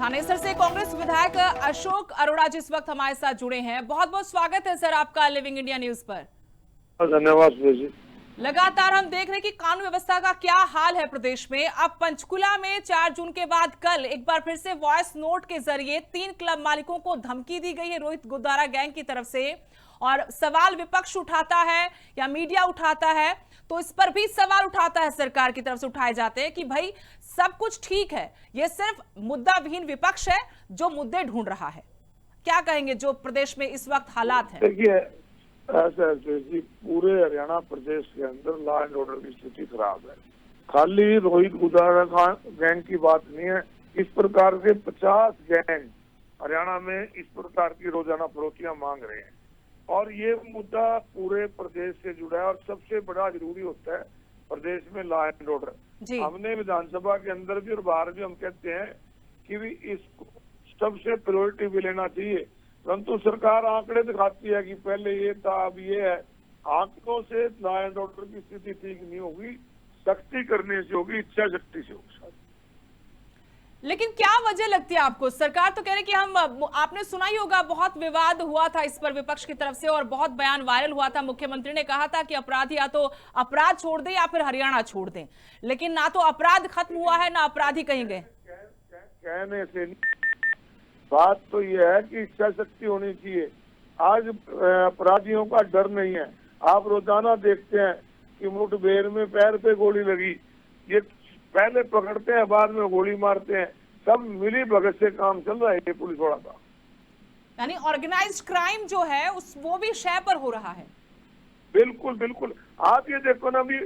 थानेसर से कांग्रेस विधायक अशोक अरोड़ा जी इस वक्त हमारे साथ जुड़े हैं। बहुत बहुत स्वागत है सर आपका लिविंग इंडिया न्यूज पर। धन्यवाद जी। लगातार हम देख रहे हैं कि कानून व्यवस्था का क्या हाल है प्रदेश में। अब पंचकुला में 4 जून के बाद कल एक बार फिर से वॉइस नोट के जरिए 3 क्लब मालिकों को धमकी दी गई है रोहित गुद्दारा गैंग की तरफ से, और सवाल विपक्ष उठाता है या मीडिया उठाता है तो इस पर भी सवाल उठाता है, सरकार की तरफ से उठाए जाते हैं कि भाई सब कुछ ठीक है, ये सिर्फ मुद्दा विहीन विपक्ष है जो मुद्दे ढूंढ रहा है। क्या कहेंगे जो प्रदेश में इस वक्त हालात है? देखिए ऐसा जी, पूरे हरियाणा प्रदेश के अंदर लॉ एंड ऑर्डर की स्थिति खराब है। खाली रोहित गुद्दारा गैंग की बात नहीं है, इस प्रकार के 50 गैंग हरियाणा में इस प्रकार की रोजाना फरोतियां मांग रहे हैं और ये मुद्दा पूरे प्रदेश से जुड़ा है। और सबसे बड़ा जरूरी होता है प्रदेश में लॉ एंड ऑर्डर। हमने विधानसभा के अंदर भी और बाहर भी हम कहते हैं कि भी इसको सबसे प्रायोरिटी भी लेना चाहिए, परंतु सरकार आंकड़े दिखाती है कि पहले ये था अब ये है। आंकड़ों से लॉ एंड ऑर्डर की स्थिति ठीक नहीं होगी, सख्ती करने से होगी, इच्छा शक्ति से होगी। लेकिन क्या वजह लगती है आपको? सरकार तो कह रही कि हम, आपने सुना ही होगा, बहुत विवाद हुआ था इस पर विपक्ष की तरफ से और बहुत बयान वायरल हुआ था। मुख्यमंत्री ने कहा था कि अपराधी या तो अपराध छोड़ दें या फिर हरियाणा छोड़ दें, लेकिन ना तो अपराध खत्म हुआ है ना अपराधी कहीं गए। कहने से बात तो यह है कि इच्छा शक्ति होनी चाहिए। आज अपराधियों का डर नहीं है। आप रोजाना देखते हैं कि मुठभेड़ में पैर पे गोली लगी, ये पहले पकड़ते हैं बाद में गोली मारते हैं। सब मिली भगत से काम चल रहा है ये पुलिस वाला का। यानी ऑर्गेनाइज्ड क्राइम जो है वो भी शय पर हो रहा है। बिल्कुल बिल्कुल। आप ये देखो ना, अभी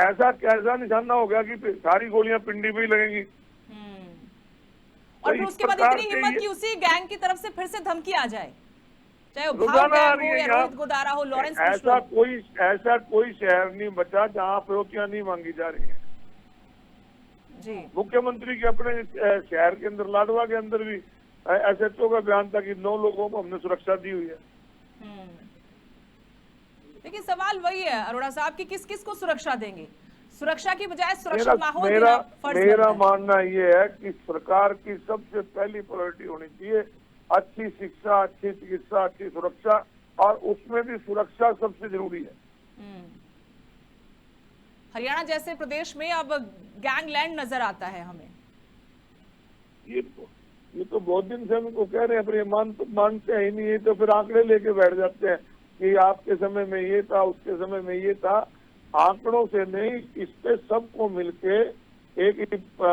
ऐसा कैसा निशाना हो गया कि सारी गोलियां पिंडी में ही लगेंगी। और फिर उसके बाद इतनी हिम्मत कि उसी गैंग की तरफ से फिर से धमकी आ जाए, चाहे वो भाव गैंग हो या रोहित गुद्दारा हो, लॉरेंस। ऐसा कोई शहर नहीं बचा जहाँ फरोतियां नहीं मांगी जा रही है जी। मुख्यमंत्री के अपने शहर के अंदर लाडवा के अंदर भी SHO का बयान था कि 9 लोगों को हमने सुरक्षा दी हुई है। लेकिन सवाल वही है अरोड़ा साहब कि किस किस को सुरक्षा देंगे? सुरक्षा की बजाय सुरक्षित माहौल देना फर्ज है। मेरा मानना ये है कि सरकार की सबसे पहली प्रायोरिटी होनी चाहिए अच्छी शिक्षा, अच्छी चिकित्सा, अच्छी सुरक्षा, और उसमें भी सुरक्षा सबसे जरूरी है। हरियाणा जैसे प्रदेश में अब गैंगलैंड नजर आता है हमें। ये तो बहुत दिन से हमको कह रहे हैं, पर ये मानते हैं ही नहीं। तो फिर आंकड़े लेके बैठ जाते हैं कि आपके समय में ये था, उसके समय में ये था। आंकड़ों से नहीं, इस पे सबको मिलके एक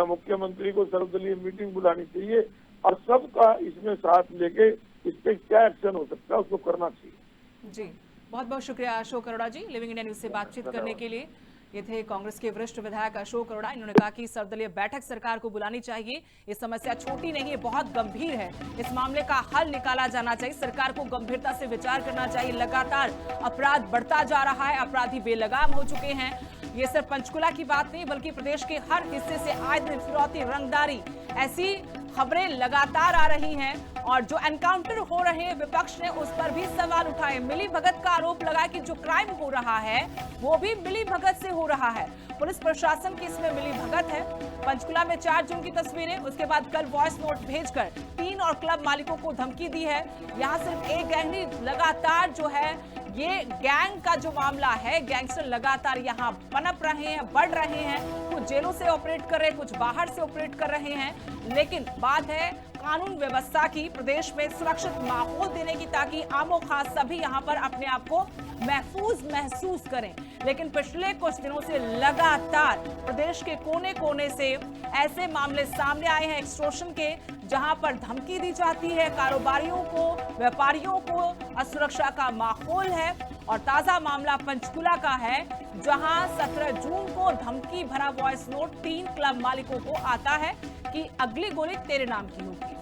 मुख्यमंत्री को सर्वदलीय मीटिंग बुलानी चाहिए और सबका इसमें साथ लेके इस पे क्या एक्शन हो सकता है उसको करना चाहिए। जी, बहुत बहुत शुक्रिया अशोक अरोड़ा जी लिविंग इंडिया न्यूज से बातचीत करने के लिए। ये थे कांग्रेस के वरिष्ठ विधायक अशोक अरोड़ा। इन्होंने कहा कि सर्वदलीय बैठक सरकार को बुलानी चाहिए। ये समस्या छोटी नहीं है, बहुत गंभीर है। इस मामले का हल निकाला जाना चाहिए। सरकार को गंभीरता से विचार करना चाहिए। लगातार अपराध बढ़ता जा रहा है, अपराधी बेलगाम हो चुके हैं। ये सिर्फ पंचकुला की बात नहीं बल्कि प्रदेश के हर हिस्से से आए दिन फिरौती, रंगदारी, ऐसी खबरें लगातार आ रही हैं। और जो एनकाउंटर हो रहे हैं, विपक्ष ने उस पर भी सवाल उठाए। मिली भगत का आरोप लगाया कि जो क्राइम हो रहा है वो भी मिली भगत से हो रहा है। पुलिस प्रशासन की इसमें मिली भगत है। पंचकुला में 4 जून की तस्वीरें, उसके बाद कल वॉइस नोट भेजकर 3 और क्लब मालिकों को धमकी दी है। यहाँ सिर्फ एक गैंग नहीं, लगातार जो है ये गैंग का जो मामला है, गैंगस्टर लगातार यहाँ पनप रहे हैं, बढ़ रहे हैं। कुछ जेलों से ऑपरेट कर रहे हैं, कुछ बाहर से ऑपरेट कर रहे हैं। लेकिन बात है कानून व्यवस्था की, प्रदेश में सुरक्षित माहौल देने की, ताकि आमो खास सभी यहाँ पर अपने आप को महफूज महसूस करें। लेकिन पिछले कुछ दिनों से लगातार प्रदेश के कोने कोने से ऐसे मामले सामने आए हैं एक्सटॉर्शन के, जहां पर धमकी दी जाती है कारोबारियों को, व्यापारियों को, असुरक्षा का माहौल है। और ताजा मामला पंचकुला का है, जहां 17 जून को धमकी भरा वॉइस नोट 3 क्लब मालिकों को आता है कि अगली गोली तेरे नाम की होगी।